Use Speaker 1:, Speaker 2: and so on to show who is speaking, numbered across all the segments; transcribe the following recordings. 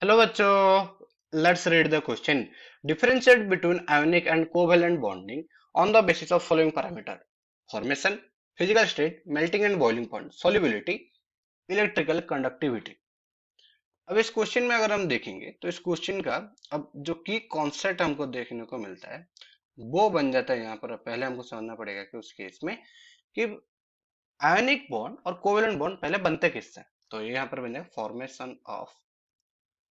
Speaker 1: Hello बच्चों, let's read the question. Differentiate between ionic and covalent bonding on the basis of following parameter: formation, physical state, melting and boiling point, solubility, electrical conductivity. अब इस question में अगर हम देखेंगे तो इस question का अब जो की कॉन्सेप्ट हमको देखने को मिलता है वो बन जाता है। यहाँ पर पहले हमको समझना पड़ेगा कि उस केस में कि आयोनिक बॉन्ड और कोवेलेंट बॉन्ड पहले बनते किससे। तो ये यहाँ पर बन जाएगा फॉर्मेशन ऑफ।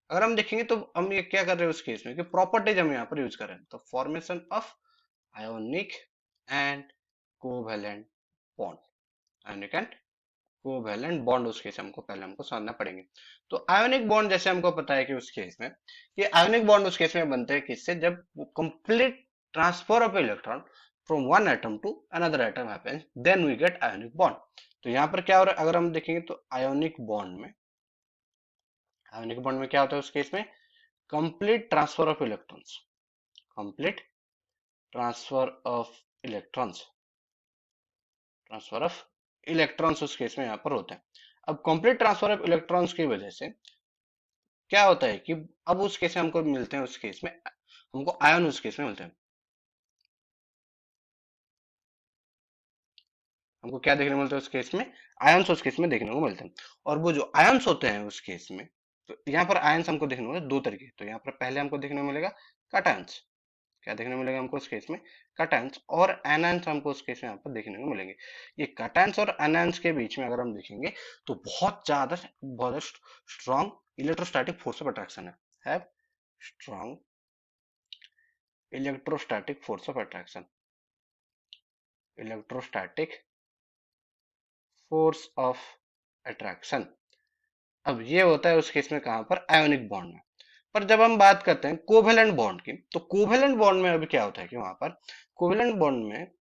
Speaker 1: अगर हम देखेंगे तो हम ये क्या कर रहे हैं उस केस में कि प्रॉपर्टीज हम यहाँ पर यूज कर रहे हैं। तो formation of ionic and covalent bond, ionic and covalent bond उस केस हमको पहले हमको समझना पड़ेंगे। तो आयोनिक बॉन्ड जैसे हमको पता है कि उस केस में ये आयोनिक बॉन्ड उस केस में बनते हैं किससे, जब complete transfer of electron from one atom to another atom happens, then we get ionic bond. तो यहाँ पर क्या हो रहा है, अगर हम देखेंगे तो आयोनिक बॉन्ड में क्या होता है उस केस में, complete transfer of electrons, complete transfer of electrons, transfer of electrons उस केस में यहां पर होता है। अब कंप्लीट ट्रांसफर ऑफ इलेक्ट्रॉन्स की वजह से क्या होता है कि अब उस केस में हमको मिलते हैं, उस केस में हमको आयन उस केस में मिलते हैं। हमको क्या देखने को मिलता है उस केस में, आयन्स उस केस में देखने को मिलते हैं। और वो जो आयन्स होते हैं उस केस में, तो यहाँ पर आयन्स हमको देखने को मिलेगा दो तरीके। तो यहाँ पर पहले हमको देखने को मिलेगा कैटायंस। क्या देखने को मिलेगा हमको उस केस में, कैटायंस, और एनायंस हमको उस केस में यहाँ पर देखने को मिलेंगे। ये कैटायंस और एनायंस के बीच में अगर हम देखेंगे तो बहुत strong electrostatic force of attraction है strong electrostatic force of attraction, electrostatic force of attraction. अब ये होता है उस केस में कहां पर, आयोनिक बॉन्ड में। पर जब हम बात करते हैं कोवेलेंट बॉन्ड की, तो कोवेलेंट बॉन्ड में अभी क्या होता है कि वहां पर कोवेलेंट बॉन्ड में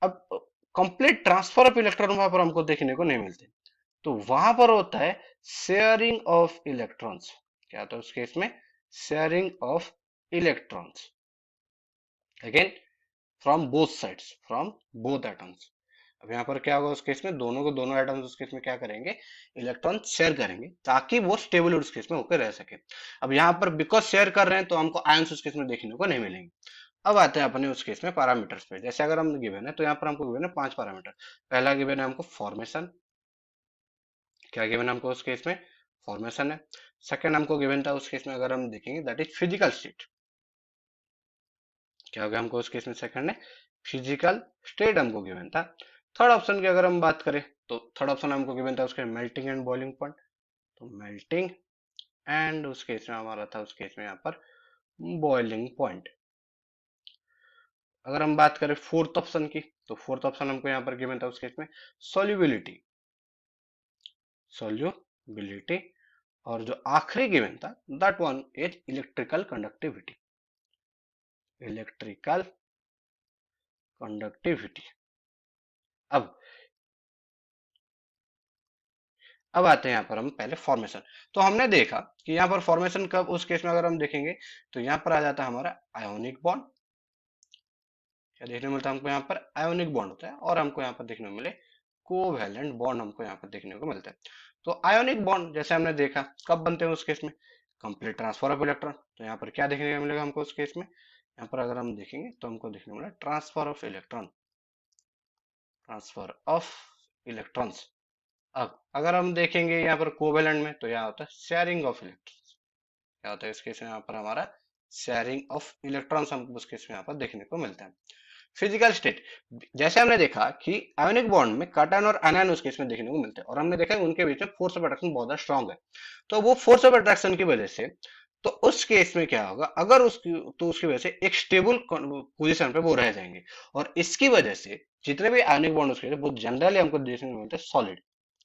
Speaker 1: अब कंप्लीट ट्रांसफर ऑफ इलेक्ट्रॉन वहां पर हमको देखने को नहीं मिलते। तो वहां पर होता है शेयरिंग ऑफ इलेक्ट्रॉन्स। क्या होता है उस केस में, sharing of electrons, again from both sides, from both atoms. अब यहाँ पर क्या होगा उस केस में, दोनों को दोनों एटम्स उस केस में क्या करेंगे, इलेक्ट्रॉन शेयर करेंगे ताकि वो स्टेबल उस केस में होकर रह सके। अब यहाँ पर बिकॉज शेयर कर रहे हैं तो हमको आयंस उस केस में देखने को नहीं मिलेंगे। अब आते हैं अपने उस केस में पैरामीटर्स पे। जैसे अगर हम गिवन है तो यहाँ पर हमको गिवन है 5 पैरामीटर। पहला गिवन है हमको फॉर्मेशन। क्या गिवन है हमको उस केस में, फॉर्मेशन है। सेकंड हमको गिवन था उस केस में अगर हम देखेंगे, दैट इज फिजिकल स्टेट। क्या हो गया हमको उस केस में, सेकंड है फिजिकल स्टेट हमको गिवन था। थर्ड ऑप्शन की अगर हम बात करें तो थर्ड ऑप्शन हमको गिवन था उसके मेल्टिंग एंड बॉइलिंग पॉइंट। तो मेल्टिंग एंड उस केस में हमारा था उस केस में यहाँ पर बॉइलिंग पॉइंट। अगर हम बात करें फोर्थ ऑप्शन की, तो फोर्थ ऑप्शन हमको यहाँ पर गिवन था उस केस में सोल्यूबिलिटी, सोल्यूबिलिटी। और जो आखिरी गिवन था that one is electrical conductivity, electrical conductivity. अब अब आते हैं यहाँ पर हम पहले फॉर्मेशन। तो हमने देखा कि यहाँ पर फॉर्मेशन कब, उस केस में अगर हम देखेंगे तो यहाँ पर आ जाता है हमारा आयोनिक बॉन्ड। क्या देखने को मिलता है हमको, यहाँ पर आयोनिक बॉन्ड होता है। और हमको यहाँ पर देखने को मिले कोवैलेंट बॉन्ड हमको यहाँ पर देखने को मिलता है। तो आयोनिक बॉन्ड जैसे हमने देखा कब बनते हैं उस केस में, कंप्लीट ट्रांसफर ऑफ इलेक्ट्रॉन। तो यहाँ पर क्या देखने को मिलेगा हमको उस केस में, यहाँ पर अगर हम देखेंगे तो हमको देखने को मिला transfer of electron, transfer of electrons. अब अगर हम देखेंगे यहाँ पर कोवेलेंट में तो यहाँ होता है शेयरिंग ऑफ इलेक्ट्रॉन्स। क्या होता है इस केस में, यहाँ पर हमारा शेयरिंग ऑफ इलेक्ट्रॉन्स हमको उस केस में यहाँ पर देखने को मिलता है। फिजिकल स्टेट, जैसे हमने देखा कि आयोनिक बॉन्ड में कैटायन और एनायन उस केस में देखने को मिलते हैं। और हमने देखा उनके बीच में फोर्स ऑफ अट्रैक्शन बहुत ज्यादा स्ट्रॉन्ग है। तो वो फोर्स ऑफ अट्रैक्शन की वजह से, तो उस केस में क्या होगा, अगर उसकी तो उसकी वजह से एक स्टेबल पोजीशन पे वो रह जाएंगे। और इसकी वजह से जितने भी आयनिक बॉन्ड उसके वो जनरली हमको देखने को मिलते हैं सॉलिड।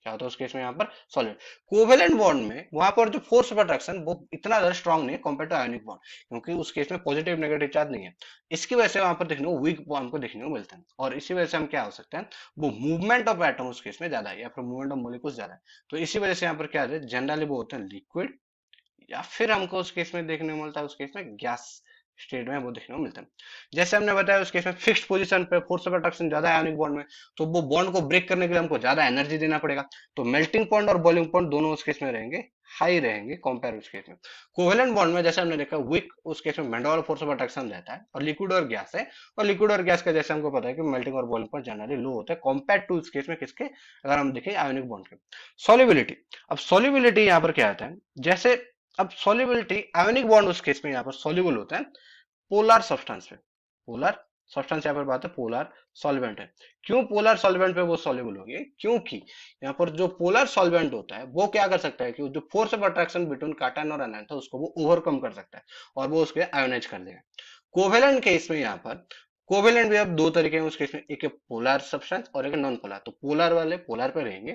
Speaker 1: क्या होता है उस केस में यहाँ पर, सॉलिड। कोवेलेंट बॉन्ड में वहां पर जो फोर्स ऑफ अट्रैक्शन वो इतना ज्यादा स्ट्रॉन्ग नहीं है कंपेयर टू आयनिक बॉन्ड, क्योंकि उस केस में पॉजिटिव नेगेटिव चार्ज नहीं है। इसकी वजह से वहां पर देखने को वीक हमको देखने को मिलता है। और इसी वजह से हम क्या हो सकते हैं, वो मूवमेंट ऑफ एटम उस केस में ज्यादा है या फिर मूवमेंट ऑफ मॉलिक्यूल्स ज्यादा है। तो इसी वजह से यहाँ पर क्या है, जनरली वो होते हैं लिक्विड, या फिर हमको उस केस में देखने को मिलता है उस केस में गैस स्टेट में वो देखने को मिलता है। जैसे हमने बताया उस केस में फिक्स्ड पोजीशन पे फोर्स ऑफ अट्रैक्शन ज्यादा है आयनिक बॉन्ड में, तो वो बॉन्ड को ब्रेक करने के लिए हमको ज्यादा एनर्जी देना पड़ेगा। तो मेल्टिंग पॉइंट और बॉइलिंग पॉइंट दोनों उस केस में रहेंगे हाई रहेंगे कंपेयर उस केस में। कोवेलेंट बॉन्ड में जैसे हमने देखा वीक उस केस में van der Waals force of attraction रहता है, और लिक्विड और गैस है, और लिक्विड और गैस का जैसे हमको पता है कि मेल्टिंग और बॉइलिंग पर जनरली लो होता है कंपेयर टू उस केस में किसके, अगर हम देखें आयोनिक बॉन्ड के। सॉल्युबिलिटी, अब सॉल्युबिलिटी यहाँ पर क्या आता है, जैसे अब सॉल्युबिलिटी आयोनिक बॉन्ड उस केस में यहाँ पर सॉल्युबल होता है पोलर सब्सटेंस पे। पोलर सब्सटेंस यहाँ पर बात है पोलर सॉल्वेंट है। क्यों पोलर सॉल्वेंट पे वो सॉल्युबल होगी, क्योंकि यहाँ पर जो पोलर सॉल्वेंट होता है वो क्या कर सकता है कि जो force of attraction between cotton और एनायन था उसको वो ओवरकम कर सकता है, और वो उसके आयोनाइज कर देगा। कोवेलेंट केस में यहाँ पर, कोवेलेंट भी अब दो तरीके हैं उस केस में, एक है पोलर सब्सटेंस और एक है नॉन पोलर। तो पोलर वाले पोलर पे रहेंगे,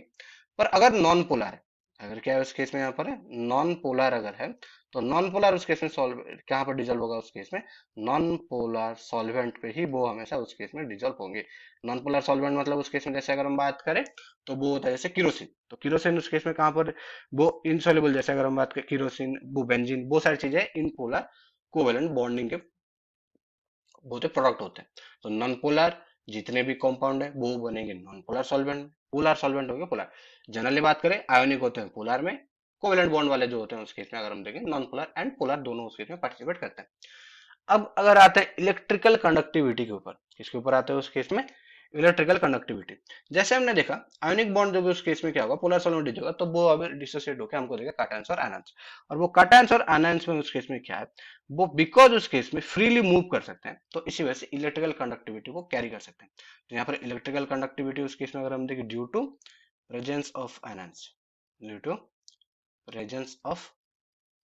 Speaker 1: पर अगर नॉन पोलर है, अगर क्या है उस केस में यहाँ पर है नॉन पोलर अगर है, तो नॉन पोलर उस केस में सॉल्व कहाँ पर डिजोल्व होगा उस केस में, नॉन पोलर सॉल्वेंट पे ही वो हमेशा उस केस में डिजोल्व होंगे। नॉन पोलर सॉल्वेंट मतलब उस केस में जैसे अगर हम बात करें तो वो होता है जैसे किरोसिन, तो किरोसिन उस केस में कहाँ पर वो इनसॉल्युबल, जैसे अगर हम बात करें किरोसिन, वो बेंजीन, वो सारी चीजें इन पोलर कोवेलेंट बॉन्डिंग के बहुत प्रोडक्ट होते हैं। तो नॉन पोलर जितने भी कंपाउंड है वो बनेंगे non polar solvent, polar solvent हो गया पोलर। जनरली बात करें आयोनिक होते हैं पोलर में, कोवेलेंट बॉन्ड वाले जो होते हैं उस केस में अगर हम देखें नॉन पोलर एंड पोलर दोनों उस केस में पार्टिसिपेट करते हैं। अब अगर आते हैं इलेक्ट्रिकल कंडक्टिविटी के ऊपर, किसके ऊपर आते हैं उस केस में, इलेक्ट्रिकल कंडक्टिविटी। जैसे हमने देखा आयोनिक बॉन्ड जब उस केस में क्या होगा पोलर सॉल्वेंट होगा, तो वो अभी डिसोसिएट होकर हमको देगा काटायंस और आयंस, और वो काटायंस और आयंस में उस केस में क्या है, वो बिकॉज उस केस में फ्रीली मूव कर सकते हैं, तो इसी वजह से इलेक्ट्रिकल कंडक्टिविटी को कैरी कर सकते हैं। तो यहाँ पर इलेक्ट्रिकल कंडक्टिविटी उस केस में अगर हम देखें due to presence of ions, due to presence of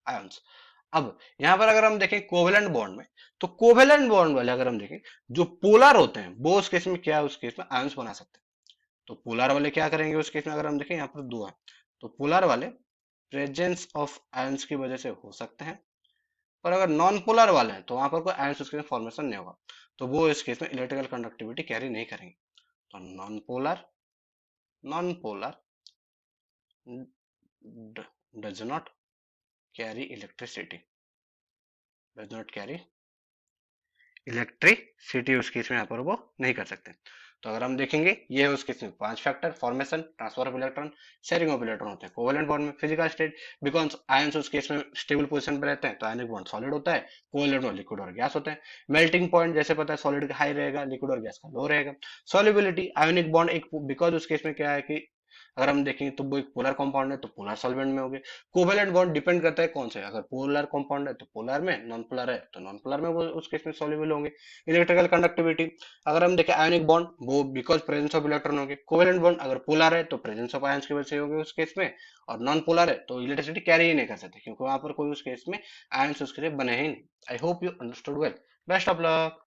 Speaker 1: ions. अब यहां पर अगर हम देखें कोवेलेंट बॉन्ड में, तो कोवेलेंट बॉन्ड वाले अगर हम देखें जो पोलर होते हैं वो उस केस में क्या है, उस केस में आयंस बना सकते हैं। तो पोलर वाले क्या करेंगे उस केस में, अगर हम देखें यहाँ पर दो है, तो पोलर वाले प्रेजेंस ऑफ आयंस की वजह से हो सकते हैं, पर अगर नॉन पोलर वाले हैं तो वहां पर कोई आयंस उसके फॉर्मेशन नहीं होगा, तो वो इस केस में इलेक्ट्रिकल कंडक्टिविटी कैरी नहीं करेंगे। तो non polar does not carry electricity, does not carry electricity, उस केस में यहाँ पर वो नहीं कर सकते। तो अगर हम देखेंगे ये है उस केस में पांच factor, formation, transfer of electron, sharing of electron होते हैं कोवेलेंट बॉन्ड में। फिजिकल स्टेट, बिकॉज आयंस उस केस में स्टेबल पोजीशन पे रहते हैं तो आयनिक बॉन्ड सॉलिड होता है, कोवेलेंट में लिक्विड और गैस होते हैं। मेल्टिंग पॉइंट जैसे पता है सॉलिड का हाई रहेगा, लिक्विड और गैस का लो रहेगा। सॉल्युबिलिटी, आयोनिक बॉन्ड एक बिकॉज उस केस में क्या है कि अगर हम देखेंगे तो वो एक पोलर कंपाउंड है तो पोलर सॉल्वेंट में हो गए। कोवेलेंट बॉन्ड डिपेंड करता है कौन से, अगर पोलर कंपाउंड है तो पोलर में, नॉन पोलर है तो नॉन पोलर में वो उस केस में सॉल्युबल होंगे। इलेक्ट्रिकल कंडक्टिविटी, अगर हम देखें आयोनिक बॉन्ड वो बिकॉज प्रेजेंस ऑफ इलेक्ट्रॉन होंगे। कोवेलेंट बॉन्ड अगर पोलर है तो प्रेजेंस ऑफ आयंस की वजह से होंगे उस केस में, और नॉन पोलर है तो इलेक्ट्रिसिटी कैरी ही नहीं कर सकते क्योंकि वहां पर कोई उस केस में आयंस उसके लिए बने ही नहीं। I hope you understood well. Best of luck.